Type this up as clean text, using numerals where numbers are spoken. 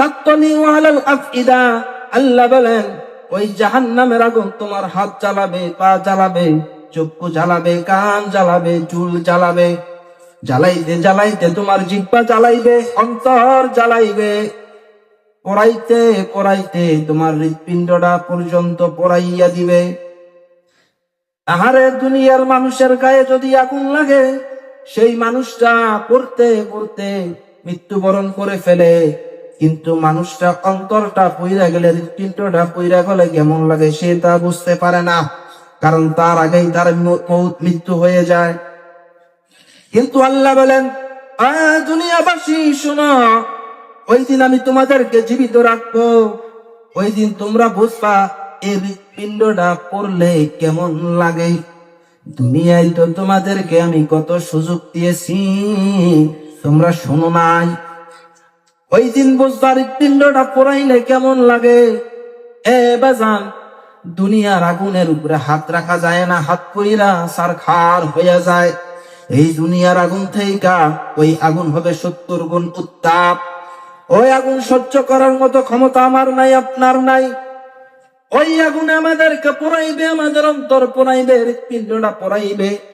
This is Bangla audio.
তাত্তালিউ আলাল আফইদা, আল্লাহ বলেন ওই জাহান্নামের আগুন তোমার হাত জ্বালাবে, পা জ্বালাবে, চক্ষু জ্বালাবে, কান জ্বালাবে, চুল জ্বালাবে, জ্বালাইতে জ্বালাইতে তোমার জিহ্বা জ্বালাইবে, অন্তর জ্বালাইবে, পোড়াইতে পোড়াইতে তোমার হৃৎপিণ্ডটা পর্যন্ত পোড়াইয়া দিবে। আহারে, দুনিয়ার মানুষের গায়ে যদি আগুন লাগে, সেই মানুষটা পড়তে পড়তে মৃত্যুবরণ করে ফেলে, কিন্তু মানুষটা অন্তরটা পুইরা গেলে, হৃৎপিণ্ডটা পুইরা গেলে কেমন লাগে সে তা বুঝতে পারে না, কারণ তার আগেই তার মৃত্যু হয়ে যায়। কিন্তু আল্লাহ বলেন, দুনিয়াবাসী শোনো, ওই দিন আমি তোমাদেরকে জীবিত রাখবো, ওই দিন তোমরা বুঝবা এই হৃৎপিণ্ডটা পড়লে কেমন লাগে। দুনিয়ায় তো তোমাদেরকে আমি কত সুযোগ দিয়েছি, তোমরা শোনো নাই। ওই দিন বুঝবা হৃৎপিণ্ডটা পোড়াইলে কেমন লাগে। বাজান, দুনিয়ার আগুনের উপরে হাত রাখা যায় না, হাত পইরা ছারখার হয়ে যায়। এই দুনিয়ার আগুন থেকে ওই আগুন হবে 70 গুণ উত্তাপ। ওই আগুন সহ্য করার মতো ক্ষমতা আমার নাই, আপনার নাই। ওই আগুনে আমাদেরকে পোড়াইবে, আমাদের অন্তর পোড়াইবে, হৃৎপিণ্ডটা পোড়াইবে।